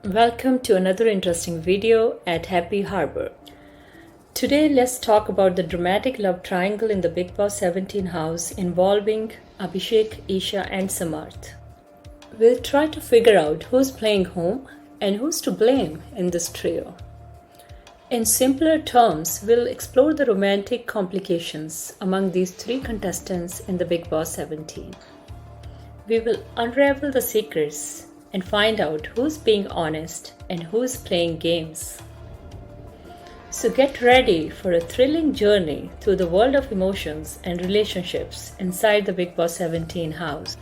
Welcome to another interesting video at Happy Harbor. Today let's talk about the dramatic love triangle in the Bigg Boss 17 house involving Abhishek, Isha and Samarth. We'll try to figure out who's playing whom and who's to blame in this trio. In simpler terms, we'll explore the romantic complications among these three contestants in the Bigg Boss 17. We will unravel the secrets and find out who's being honest and who's playing games. So get ready for a thrilling journey through the world of emotions and relationships inside the Bigg Boss 17 house.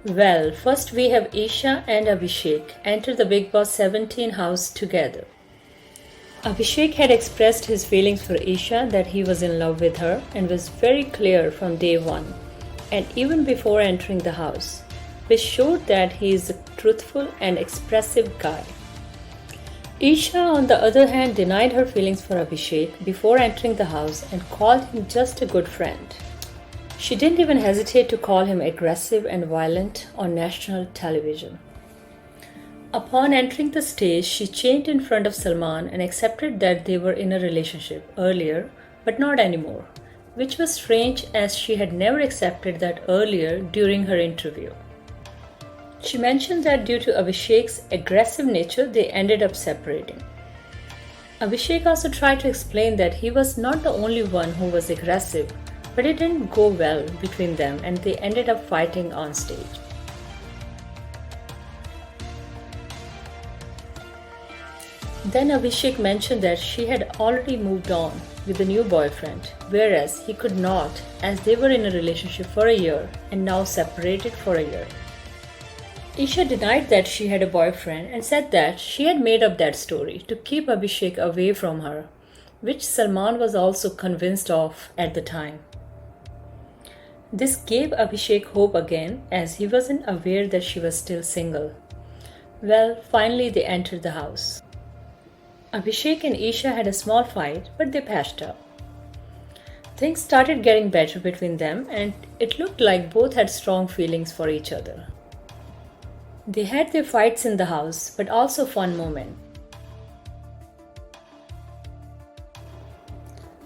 Well, first we have Isha and Abhishek enter the Bigg Boss 17 house together. Abhishek had expressed his feelings for Isha that he was in love with her and was very clear from day one and even before entering the house, which showed that he is a truthful and expressive guy. Isha, on the other hand, denied her feelings for Abhishek before entering the house and called him just a good friend. She didn't even hesitate to call him aggressive and violent on national television. Upon entering the stage, she changed in front of Salman and accepted that they were in a relationship earlier, but not anymore, which was strange as she had never accepted that earlier during her interview. She mentioned that due to Abhishek's aggressive nature, they ended up separating. Abhishek also tried to explain that he was not the only one who was aggressive, but it didn't go well between them and they ended up fighting on stage. Then Abhishek mentioned that she had already moved on with a new boyfriend, whereas he could not as they were in a relationship for a year and now separated for a year. Isha denied that she had a boyfriend and said that she had made up that story to keep Abhishek away from her, which Salman was also convinced of at the time. This gave Abhishek hope again as he wasn't aware that she was still single. Well, finally they entered the house. Abhishek and Isha had a small fight, but they patched up. Things started getting better between them and it looked like both had strong feelings for each other. They had their fights in the house, but also fun moments.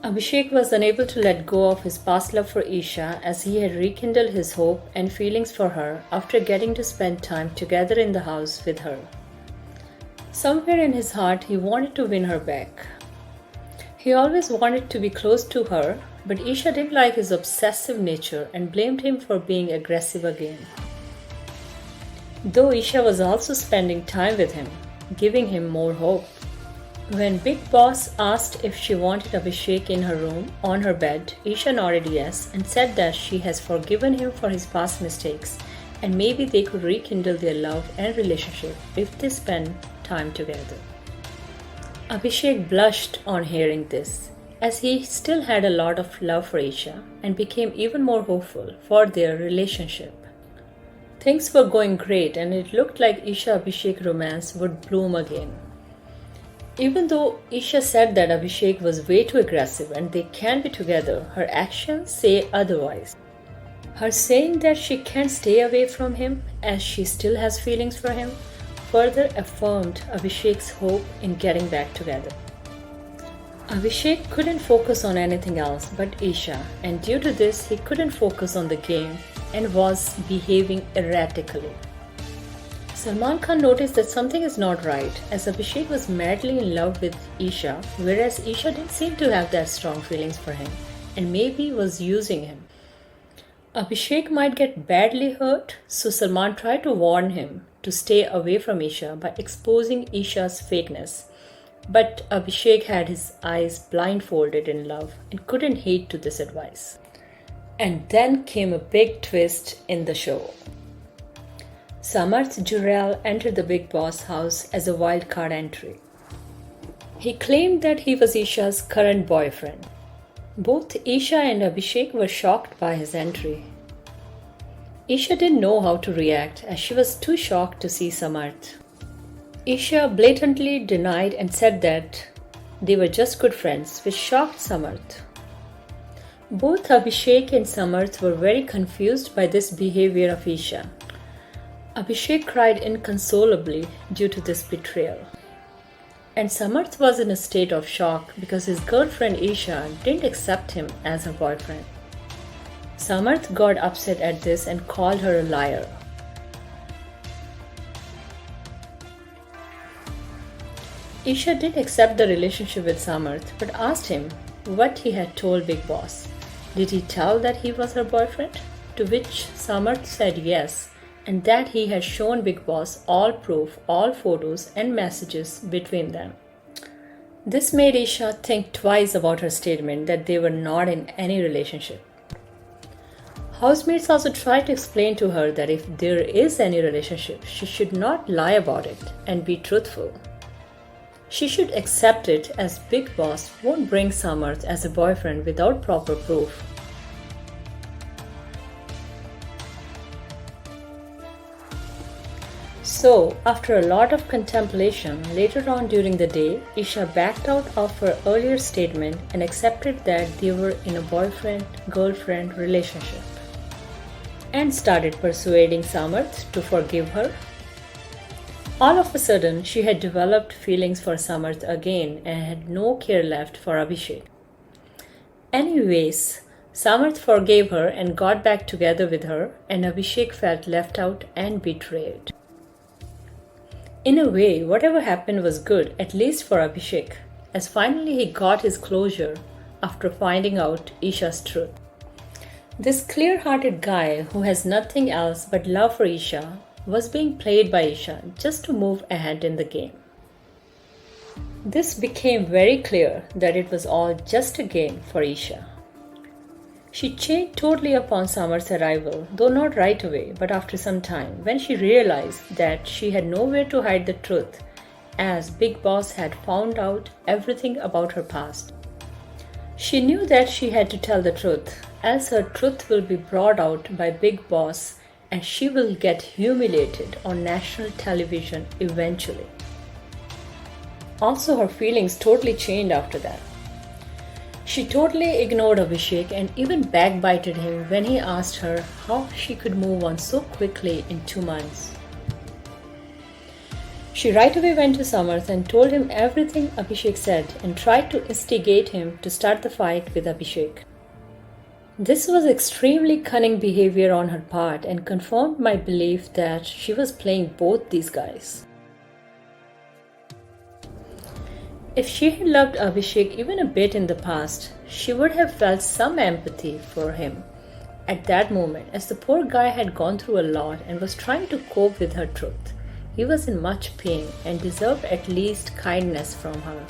Abhishek was unable to let go of his past love for Isha as he had rekindled his hope and feelings for her after getting to spend time together in the house with her. Somewhere in his heart, he wanted to win her back. He always wanted to be close to her, but Isha didn't like his obsessive nature and blamed him for being aggressive again. Though Isha was also spending time with him, giving him more hope. When Bigg Boss asked if she wanted Abhishek in her room, on her bed, Isha nodded yes and said that she has forgiven him for his past mistakes and maybe they could rekindle their love and relationship if they spend time together. Abhishek blushed on hearing this, as he still had a lot of love for Isha and became even more hopeful for their relationship. Things were going great and it looked like Isha-Abhishek romance would bloom again. Even though Isha said that Abhishek was way too aggressive and they can't be together, her actions say otherwise. Her saying that she can't stay away from him as she still has feelings for him further affirmed Abhishek's hope in getting back together. Abhishek couldn't focus on anything else but Isha, and due to this, he couldn't focus on the game and was behaving erratically. Salman Khan noticed that something is not right as Abhishek was madly in love with Isha, whereas Isha didn't seem to have that strong feelings for him and maybe was using him. Abhishek might get badly hurt, so Salman tried to warn him to stay away from Isha by exposing Isha's fakeness. But Abhishek had his eyes blindfolded in love and couldn't heed to this advice. And then came a big twist in the show. Samarthjurel entered the Bigg Boss house as a wild card entry. He claimed that he was Isha's current boyfriend. Both Isha and Abhishek were shocked by his entry. Isha didn't know how to react as she was too shocked to see Samarth. Isha blatantly denied and said that they were just good friends, which shocked Samarth. Both Abhishek and Samarth were very confused by this behavior of Isha. Abhishek cried inconsolably due to this betrayal. And Samarth was in a state of shock because his girlfriend Isha didn't accept him as her boyfriend. Samarth got upset at this and called her a liar. Isha did accept the relationship with Samarth but asked him what he had told Big Boss. Did he tell that he was her boyfriend? To which Samarth said yes, and that he had shown Big Boss all proof, all photos and messages between them. This made Isha think twice about her statement that they were not in any relationship. Housemates also tried to explain to her that if there is any relationship, she should not lie about it and be truthful. She should accept it as Big Boss won't bring Samarth as a boyfriend without proper proof. So, after a lot of contemplation, later on during the day, Isha backed out of her earlier statement and accepted that they were in a boyfriend-girlfriend relationship and started persuading Samarth to forgive her. All of a sudden, she had developed feelings for Samarth again and had no care left for Abhishek. Anyways, Samarth forgave her and got back together with her, and Abhishek felt left out and betrayed. In a way, whatever happened was good, at least for Abhishek, as finally he got his closure after finding out Isha's truth. This clear-hearted guy who has nothing else but love for Isha was being played by Isha just to move ahead in the game. This became very clear that it was all just a game for Isha. She changed totally upon Samarth's arrival, though not right away, but after some time, when she realized that she had nowhere to hide the truth, as Big Boss had found out everything about her past. She knew that she had to tell the truth, else her truth will be brought out by Big Boss and she will get humiliated on national television eventually. Also, her feelings totally changed after that. She totally ignored Abhishek and even backbited him when he asked her how she could move on so quickly in 2 months. She right away went to Samarth and told him everything Abhishek said and tried to instigate him to start the fight with Abhishek. This was extremely cunning behavior on her part and confirmed my belief that she was playing both these guys. If she had loved Abhishek even a bit in the past, she would have felt some empathy for him at that moment, as the poor guy had gone through a lot and was trying to cope with her truth. He was in much pain and deserved at least kindness from her.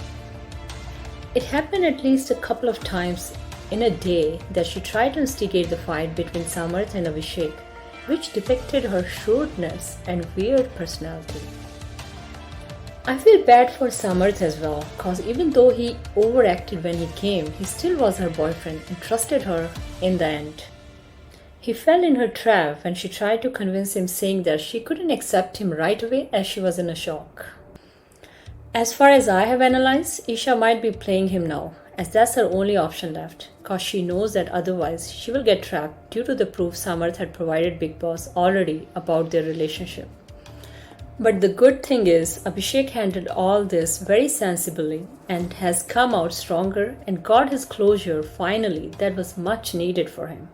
It happened at least a couple of times in a day that she tried to instigate the fight between Samarth and Abhishek, which depicted her shrewdness and weird personality. I feel bad for Samarth as well, cause even though he overacted when he came, he still was her boyfriend and trusted her in the end. He fell in her trap when she tried to convince him, saying that she couldn't accept him right away as she was in a shock. As far as I have analyzed, Isha might be playing him now, as that's her only option left, cause she knows that otherwise she will get trapped due to the proof Samarth had provided Big Boss already about their relationship. But the good thing is, Abhishek handled all this very sensibly and has come out stronger and got his closure finally that was much needed for him.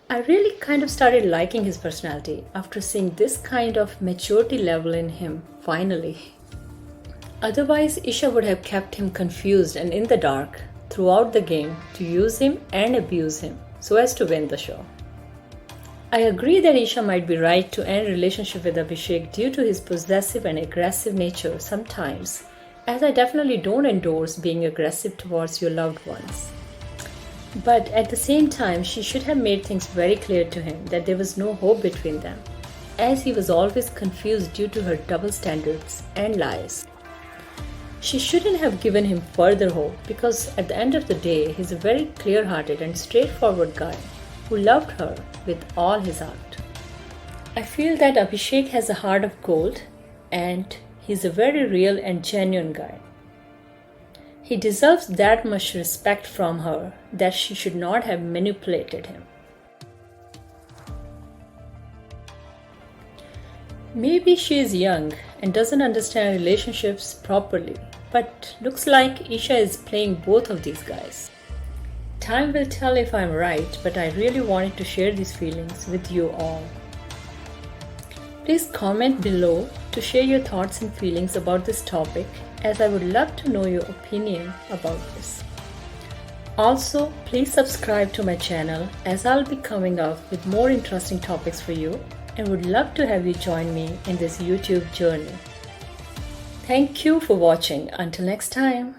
I really kind of started liking his personality after seeing this kind of maturity level in him finally. Otherwise, Isha would have kept him confused and in the dark throughout the game to use him and abuse him so as to win the show. I agree that Isha might be right to end relationship with Abhishek due to his possessive and aggressive nature sometimes, as I definitely don't endorse being aggressive towards your loved ones. But at the same time, she should have made things very clear to him that there was no hope between them, as he was always confused due to her double standards and lies. She shouldn't have given him further hope because at the end of the day, he's a very clear-hearted and straightforward guy who loved her with all his heart. I feel that Abhishek has a heart of gold and he's a very real and genuine guy. He deserves that much respect from her that she should not have manipulated him. Maybe she is young and doesn't understand relationships properly, but looks like Isha is playing both of these guys. Time will tell if I'm right, but I really wanted to share these feelings with you all. Please comment below to share your thoughts and feelings about this topic, as I would love to know your opinion about this. Also, please subscribe to my channel, as I'll be coming up with more interesting topics for you and would love to have you join me in this YouTube journey. Thank you for watching. Until next time.